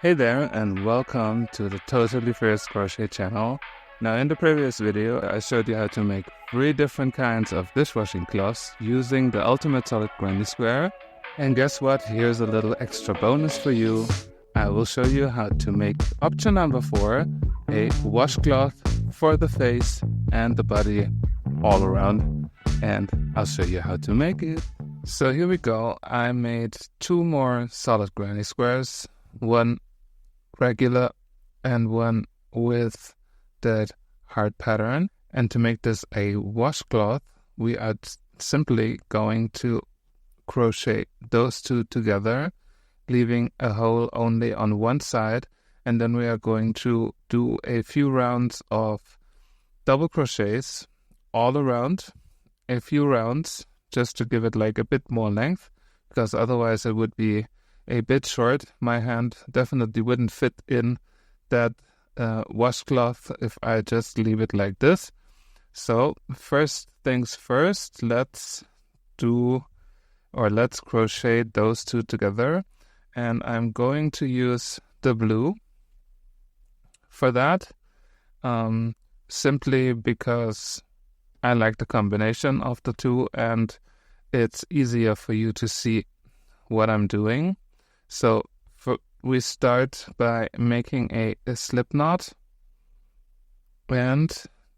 Hey there, and welcome to the Totally Fierce Crochet channel. Now, in the previous video, I showed you how to make 3 different kinds of dishwashing cloths using the Ultimate Solid Granny Square. And guess what? Here's a little extra bonus for you. I will show you how to make option number 4, a washcloth for the face and the body all around. And I'll show you how to make it. So here we go. I made 2 more solid granny squares, one regular and one with that heart pattern. And to make this a washcloth, we are simply going to crochet those 2 together, leaving a hole only on one side, and then we are going to do a few rounds of double crochets all around, a few rounds just to give it like a bit more length, because otherwise it would be a bit short. My hand definitely wouldn't fit in that washcloth if I just leave it like this. So first things first, let's crochet those 2 together, and I'm going to use the blue for that, simply because I like the combination of the 2 and it's easier for you to see what I'm doing. So we start by making a slip knot, and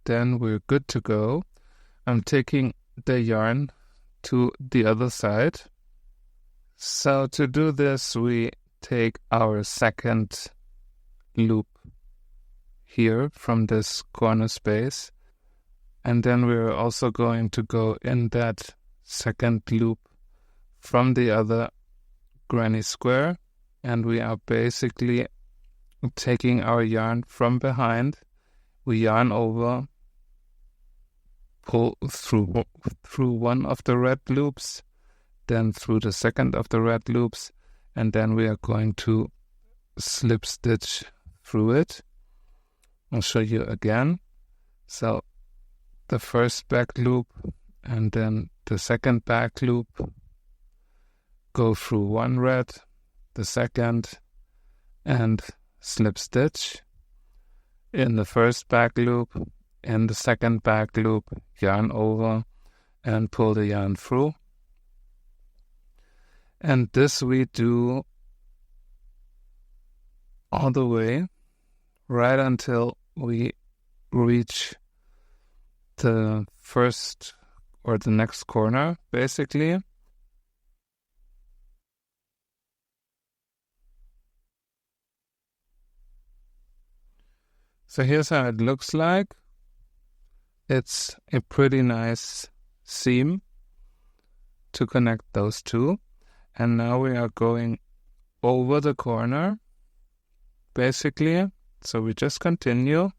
then we're good to go. I'm taking the yarn to the other side. So to do this, we take our second loop here from this corner space, and then we're also going to go in that second loop from the other granny square, and we are basically taking our yarn from behind. We yarn over, pull through one of the red loops, then through the second of the red loops, and then we are going to slip stitch through it. I'll show you again. So the first back loop and then the second back loop, go through one red, the second, and slip stitch in the first back loop, in the second back loop, yarn over and pull the yarn through. And this we do all the way right until we reach the first or the next corner, basically. So here's how it looks like. It's a pretty nice seam to connect those 2. And now we are going over the corner, basically. So we just continue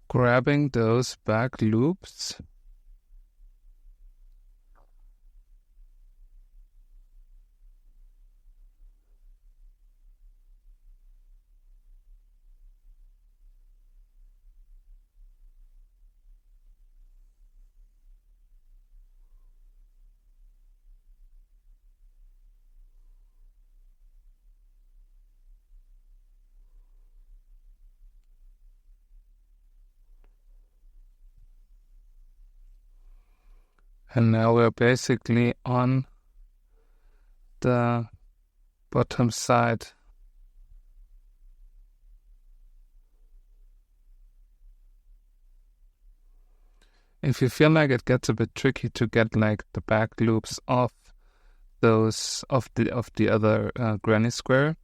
grabbing those back loops. And now we're basically on the bottom side. If you feel like it gets a bit tricky to get like the back loops off those of the other granny square,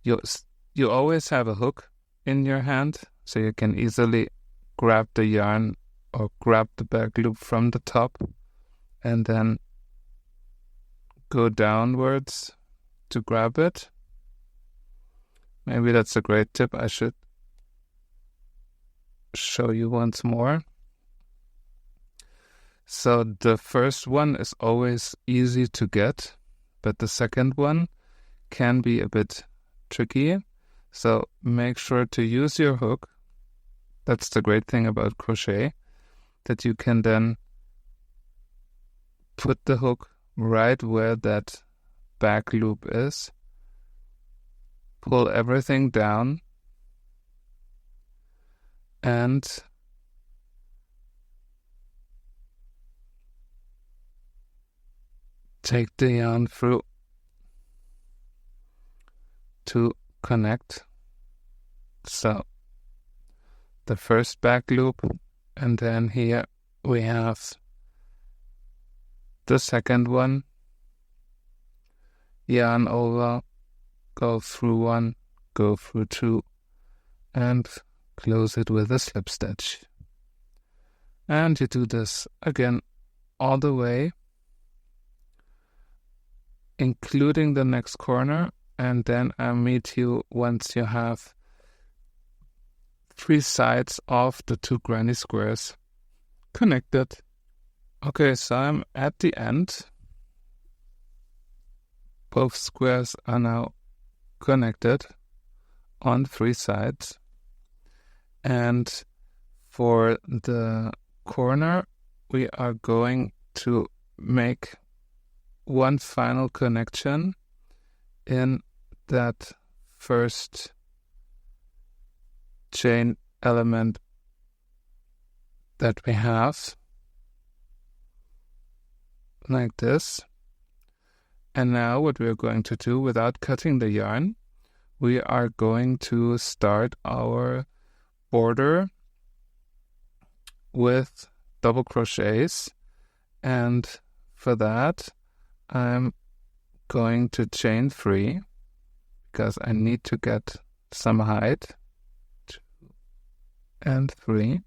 you always have a hook in your hand, so you can easily grab the yarn or grab the back loop from the top and then go downwards to grab it. Maybe that's a great tip. I should show you once more. So the first one is always easy to get, but the second one can be a bit tricky. So make sure to use your hook. That's the great thing about crochet, that you can then put the hook right where that back loop is, pull everything down and take the yarn through to connect. So the first back loop, and then here we have the second one, yarn over, go through one, go through two, and close it with a slip stitch. And you do this again all the way, including the next corner, and then I'll meet you once you have 3 sides of the 2 granny squares connected. Okay, so I'm at the end. Both squares are now connected on 3 sides. And for the corner, we are going to make one final connection in that first chain element that we have, like this. And now what we're going to do, without cutting the yarn, we are going to start our border with double crochets, and for that I'm going to chain 3 because I need to get some height. 2 and 3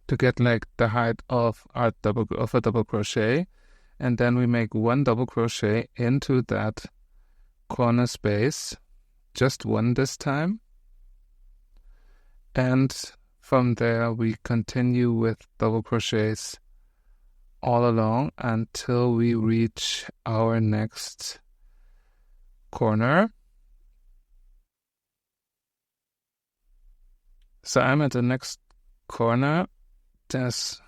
to get like the height of a double crochet, and then we make 1 double crochet into that corner space, just 1 this time, and from there we continue with double crochets all along until we reach our next corner. So I'm at the next corner. There's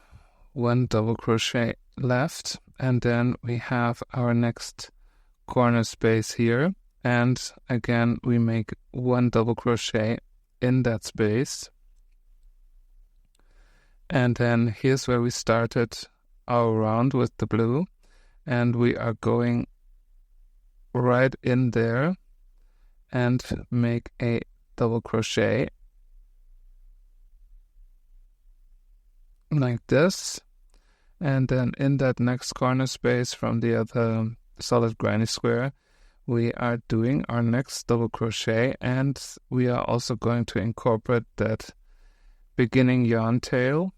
1 double crochet left, and then we have our next corner space here, and again we make 1 double crochet in that space. And then here's where we started our round with the blue, and we are going right in there and make a double crochet like this, and then in that next corner space from the other solid granny square we are doing our next double crochet, and we are also going to incorporate that beginning yarn tail.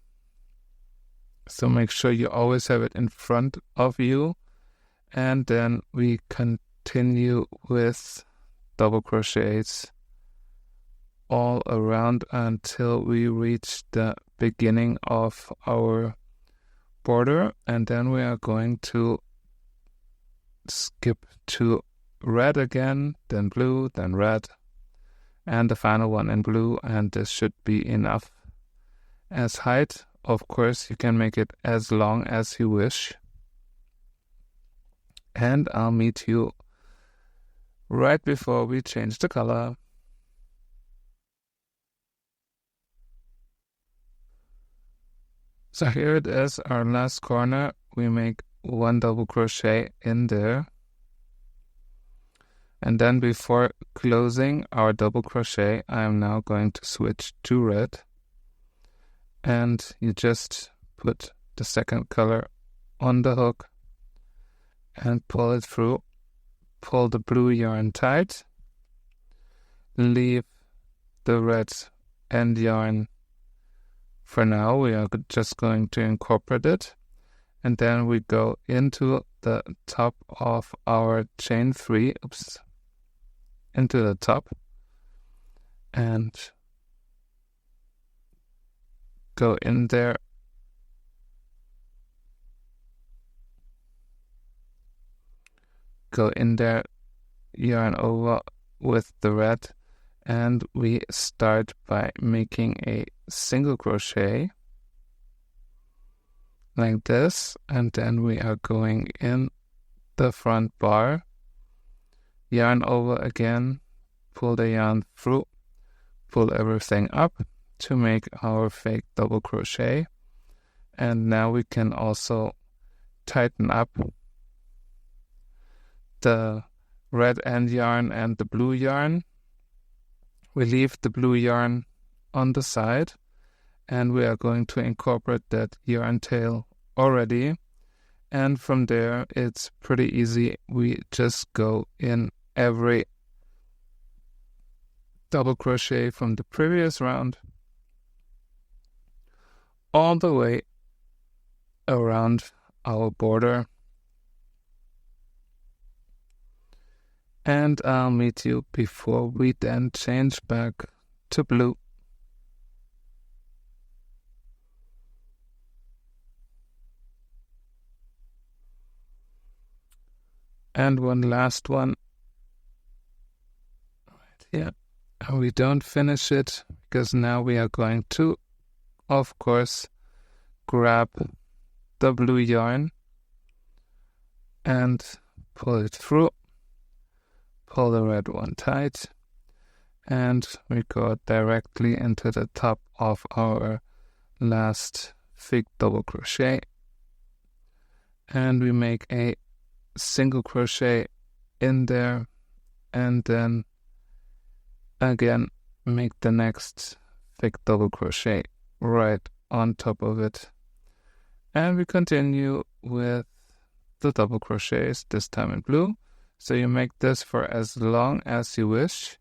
So make sure you always have it in front of you, and then we continue with double crochets all around until we reach the beginning of our border, and then we are going to skip to red again, then blue, then red, and the final one in blue, and this should be enough as height. Of course, you can make it as long as you wish. And I'll meet you right before we change the color. So here it is, our last corner. We make 1 double crochet in there. And then before closing our double crochet, I am now going to switch to red. And you just put the second color on the hook and pull it through. Pull the blue yarn tight. Leave the red end yarn for now. We are just going to incorporate it. And then we go into the top of our chain 3. Into the top. And go in there, yarn over with the red, and we start by making a single crochet like this, and then we are going in the front bar, yarn over again, pull the yarn through, pull everything up to make our fake double crochet. And now we can also tighten up the red end yarn and the blue yarn. We leave the blue yarn on the side, and we are going to incorporate that yarn tail already. And from there, it's pretty easy. We just go in every double crochet from the previous round all the way around our border. And I'll meet you before we then change back to blue. And one last one right here. And we don't finish it because now we are going to, of course, grab the blue yarn and pull it through, pull the red one tight, and we go directly into the top of our last fig double crochet, and we make a single crochet in there, and then again make the next fig double crochet right on top of it. And we continue with the double crochets, this time in blue. So you make this for as long as you wish.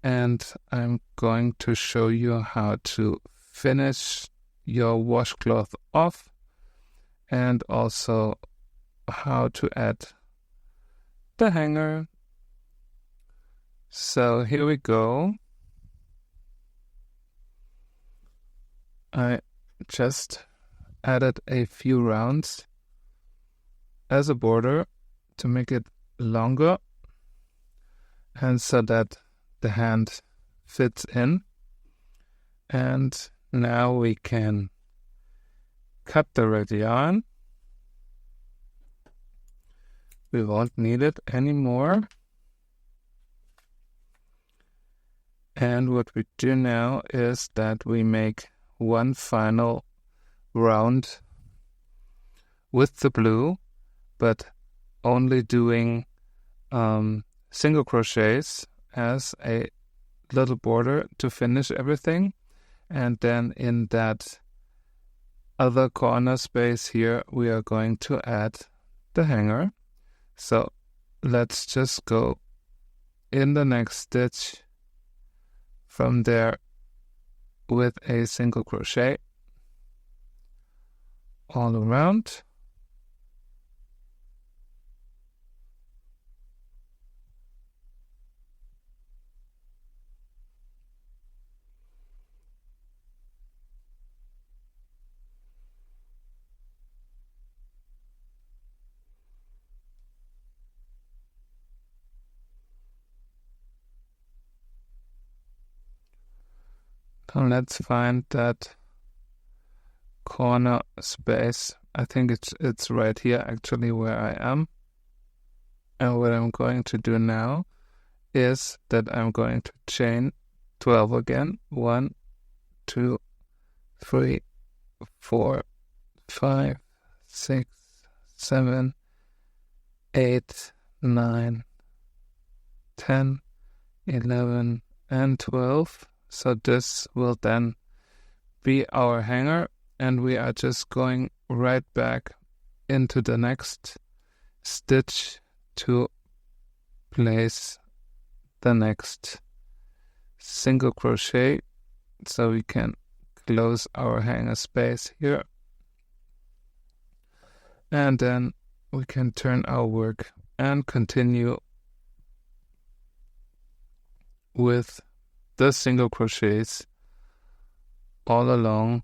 And I'm going to show you how to finish your washcloth off, and also how to add the hanger. So here we go. I just added a few rounds as a border to make it longer, and so that the hand fits in. And now we can cut the red yarn. We won't need it anymore. And what we do now is that we make one final round with the blue, but only doing single crochets as a little border to finish everything. And then in that other corner space here, we are going to add the hanger. So let's just go in the next stitch from there with a single crochet all around. Now let's find that corner space. I think it's right here actually where I am. And what I'm going to do now is that I'm going to chain 12 again. 1, 2, 3, 4, 5, 6, 7, 8, 9, 10, 11, and 12. So this will then be our hanger, and we are just going right back into the next stitch to place the next single crochet, so we can close our hanger space here. And then we can turn our work and continue with the single crochets all along.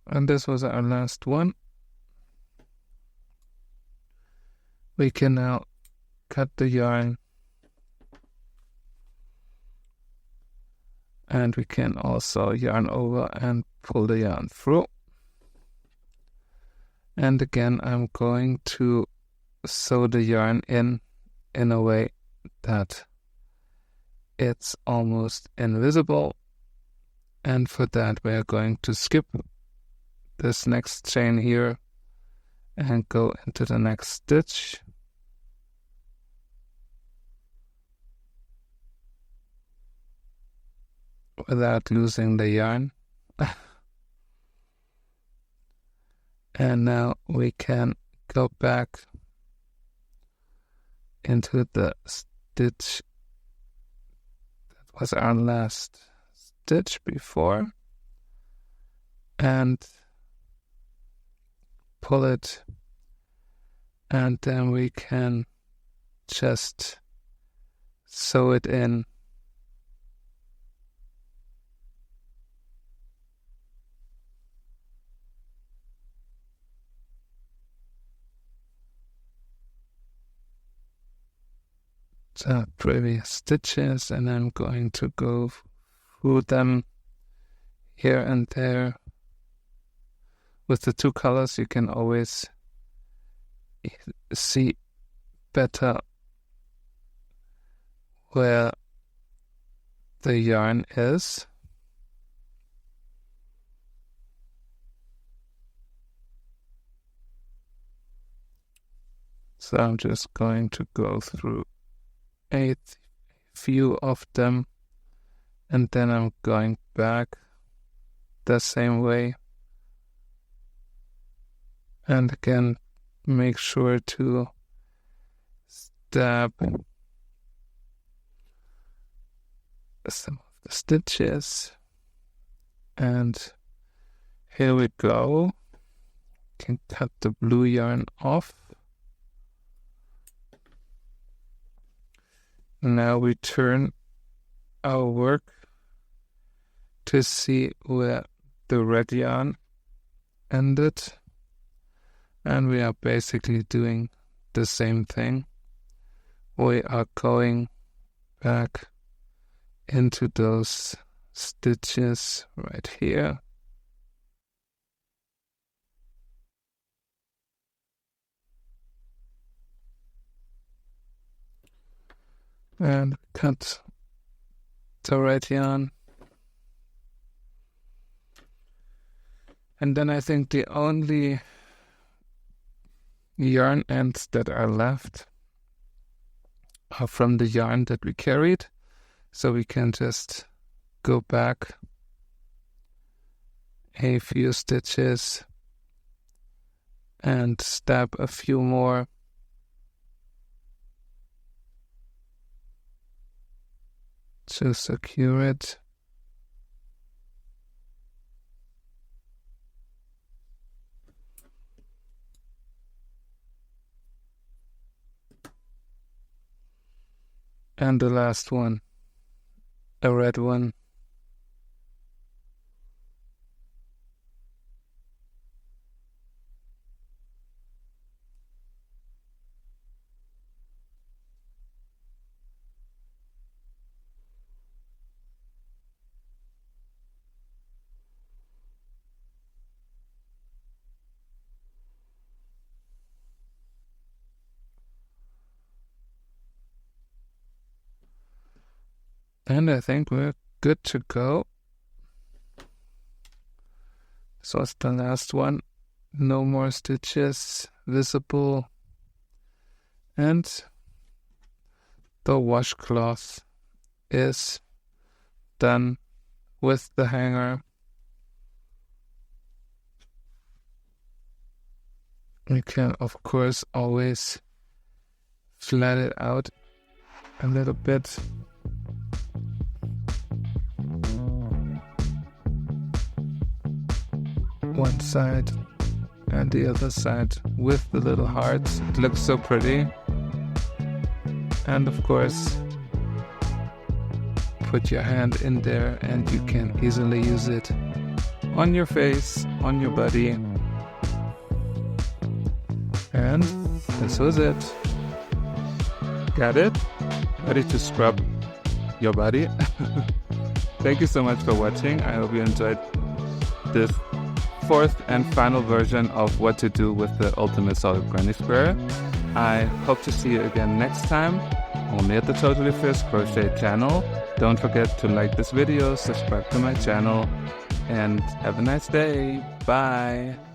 And this was our last one. We can now cut the yarn And we can also yarn over and pull the yarn through. And again, I'm going to sew the yarn in a way that it's almost invisible. And for that, we are going to skip this next chain here and go into the next stitch. Without losing the yarn. And now we can go back into the stitch that was our last stitch before and pull it, and then we can just sew it in. The previous stitches, and I'm going to go through them here and there. With the two colors, you can always see better where the yarn is. So I'm just going to go through a few of them, and then I'm going back the same way, and again make sure to stab some of the stitches, and here we go. Can cut the blue yarn off. Now we turn our work to see where the red yarn ended, and we are basically doing the same thing. We are going back into those stitches right here. And cut the red yarn. And then I think the only yarn ends that are left are from the yarn that we carried. So we can just go back a few stitches and stab a few more. To secure it. And the last one, a red one. And I think we're good to go. So it's the last one. No more stitches visible. And the washcloth is done with the hanger. You can, of course, always flat it out a little bit. One side and the other side with the little hearts. It looks so pretty. And of course, put your hand in there and you can easily use it on your face, on your body. And this was it. Got it? Ready to scrub your body? Thank you so much for watching. I hope you enjoyed this fourth and final version of what to do with the ultimate solid granny square. I hope to see you again next time, only at the Totally Fierce Crochet channel. Don't forget to like this video, subscribe to my channel, and have a nice day. Bye!